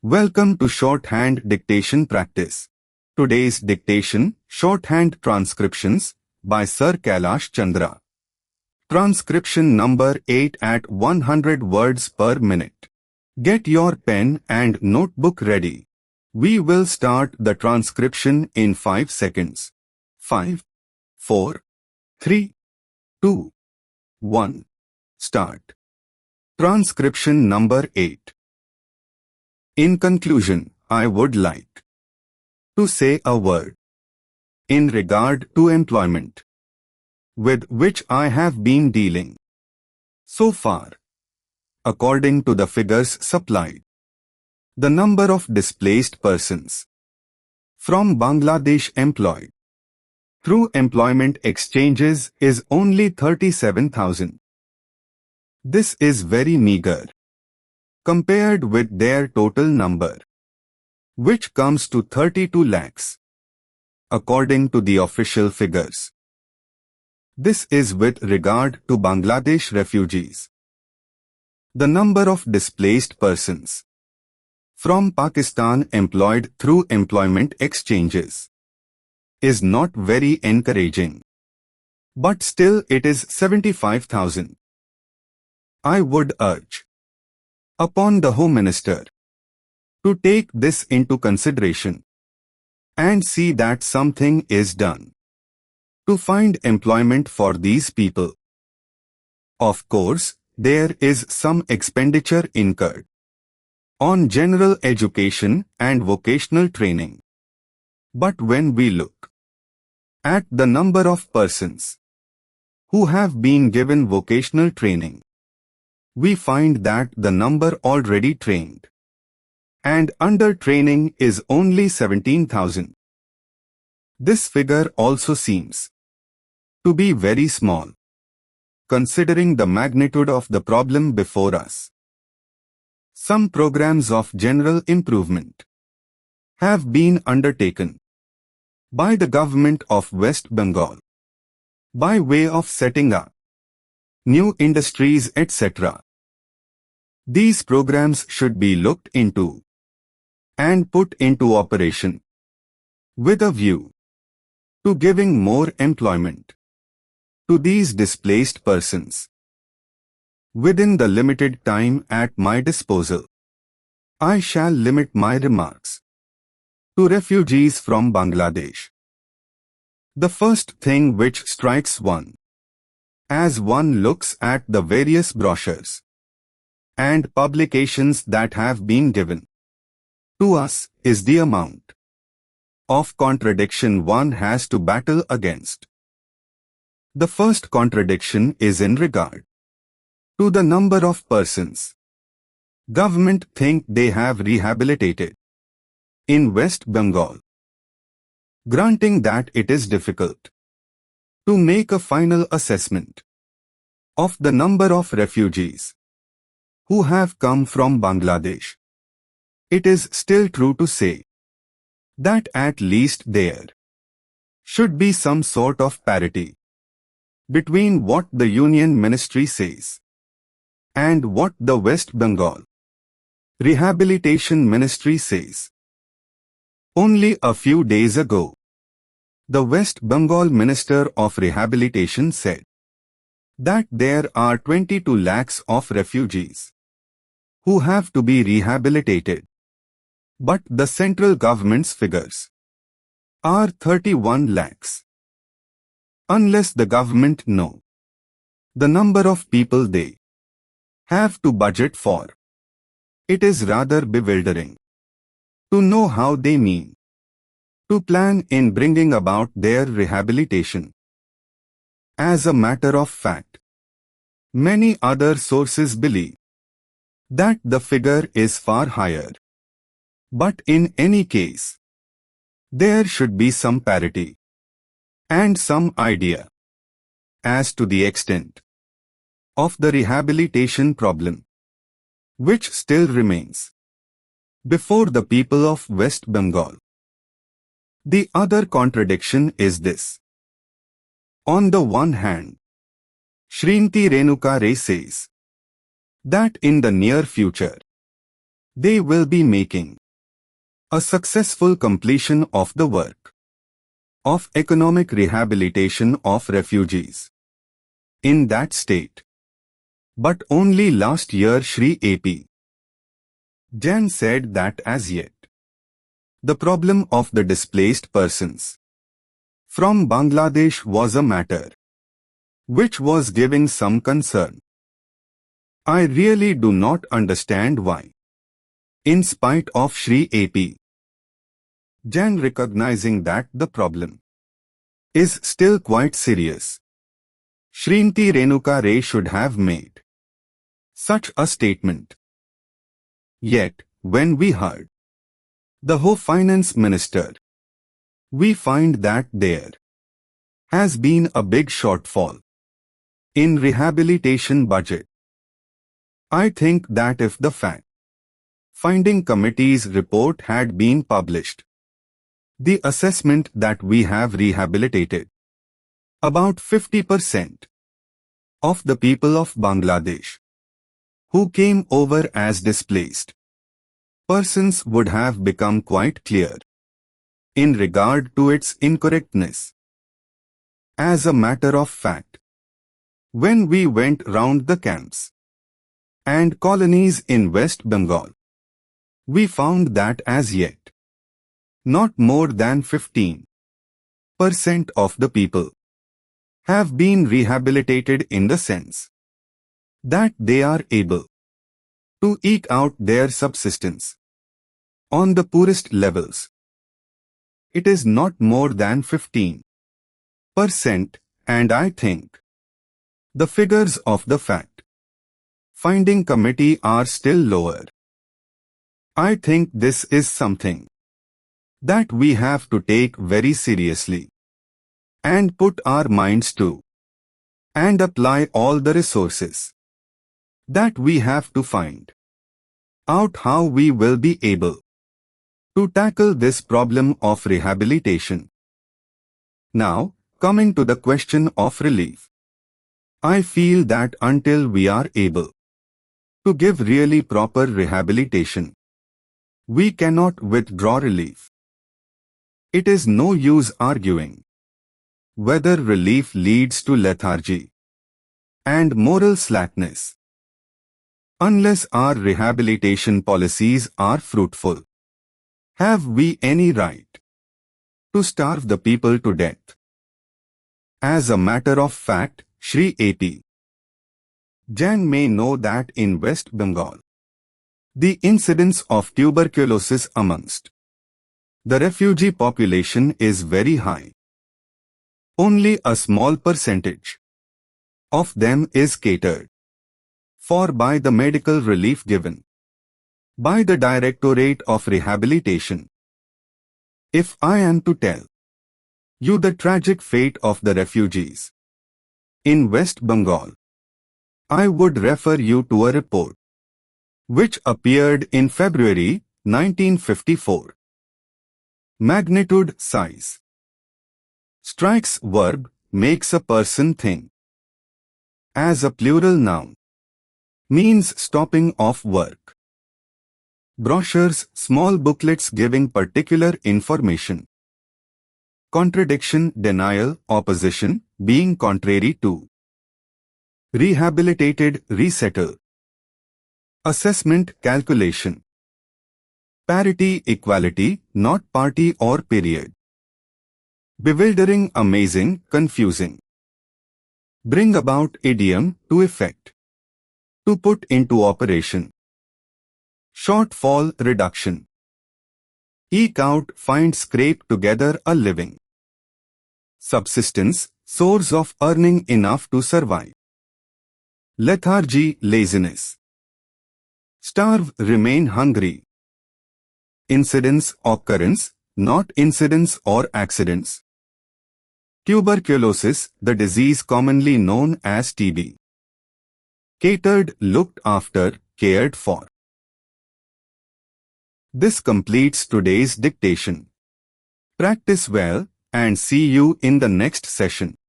Welcome to Shorthand Dictation Practice. Today's dictation, Shorthand Transcriptions, by Sir Kailash Chandra. Transcription number 8 at 100 words per minute. Get your pen and notebook ready. We will start the transcription in 5 seconds. 5, 4, 3, 2, 1. Start. Transcription number 8. In conclusion, I would like to say a word in regard to employment with which I have been dealing so far. According to the figures supplied, the number of displaced persons from Bangladesh employed through employment exchanges is only 37,000. This is very meager compared with their total number, which comes to 32 lakhs, according to the official figures. This is with regard to Bangladesh refugees. The number of displaced persons from Pakistan employed through employment exchanges is not very encouraging, but still it is 75,000. I would urge upon the Home Minister to take this into consideration and see that something is done to find employment for these people. Of course, there is some expenditure incurred on general education and vocational training. But when we look at the number of persons who have been given vocational training, we find that the number already trained and under training is only 17,000. This figure also seems to be very small, considering the magnitude of the problem before us. Some programs of general improvement have been undertaken by the government of West Bengal by way of setting up new industries, etc. These programs should be looked into and put into operation with a view to giving more employment to these displaced persons. Within the limited time at my disposal, I shall limit my remarks to refugees from Bangladesh. The first thing which strikes one as one looks at the various brochures and publications that have been given to us is the amount of contradiction one has to battle against. The first contradiction is in regard to the number of persons government think they have rehabilitated in West Bengal. Granting that it is difficult to make a final assessment of the number of refugees who have come from Bangladesh, it is still true to say that at least there should be some sort of parity between what the Union Ministry says and what the West Bengal Rehabilitation Ministry says. Only a few days ago, the West Bengal Minister of Rehabilitation said that there are 22 lakhs of refugees who have to be rehabilitated, but the central government's figures are 31 lakhs. Unless the government know the number of people they have to budget for, it is rather bewildering to know how they mean to plan in bringing about their rehabilitation. As a matter of fact, many other sources believe that the figure is far higher. But in any case, there should be some parity and some idea as to the extent of the rehabilitation problem, which still remains before the people of West Bengal. The other contradiction is this. On the one hand, Shrimati Renuka Ray says that in the near future, they will be making a successful completion of the work of economic rehabilitation of refugees in that state. But only last year Shri AP Jain said that as yet the problem of the displaced persons from Bangladesh was a matter which was giving some concern. I really do not understand why, in spite of Shri AP Jain recognizing that the problem is still quite serious, Shrimati Renuka Ray should have made such a statement. Yet, when we heard the Home Finance Minister, we find that there has been a big shortfall in rehabilitation budget. I think that if the fact-finding committee's report had been published, the assessment that we have rehabilitated about 50% of the people of Bangladesh who came over as displaced persons would have become quite clear in regard to its incorrectness. As a matter of fact, when we went round the camps and colonies in West Bengal, we found that as yet not more than 15% of the people have been rehabilitated in the sense that they are able to eke out their subsistence on the poorest levels. It is not more than 15%, and I think the figures of the fact-finding committee are still lower. I think this is something that we have to take very seriously and put our minds to and apply all the resources that we have to find out how we will be able to tackle this problem of rehabilitation. Now, coming to the question of relief, I feel that until we are able to give really proper rehabilitation, we cannot withdraw relief. It is no use arguing whether relief leads to lethargy and moral slackness unless our rehabilitation policies are fruitful. Have we any right to starve the people to death? As a matter of fact, Shri AP Jain may know that in West Bengal, the incidence of tuberculosis amongst the refugee population is very high. Only a small percentage of them is catered for by the medical relief given by the Directorate of Rehabilitation. If I am to tell you the tragic fate of the refugees in West Bengal, I would refer you to a report which appeared in February 1954. Magnitude, size, strikes, verb, makes a person think. As a plural noun, means stopping of work. Brochures, small booklets giving particular information. Contradiction, denial, opposition, being contrary to. Rehabilitated, resettle. Assessment, calculation. Parity, equality, not party or period. Bewildering, amazing, confusing. Bring about, idiom, to effect. To put into operation. Shortfall, reduction. Eke out, find, scrape together a living. Subsistence, source of earning enough to survive. Lethargy, laziness. Starve, remain hungry. Incidence, occurrence, not incidents or accidents. Tuberculosis, the disease commonly known as TB. Catered, looked after, cared for. This completes today's dictation. Practice well and see you in the next session.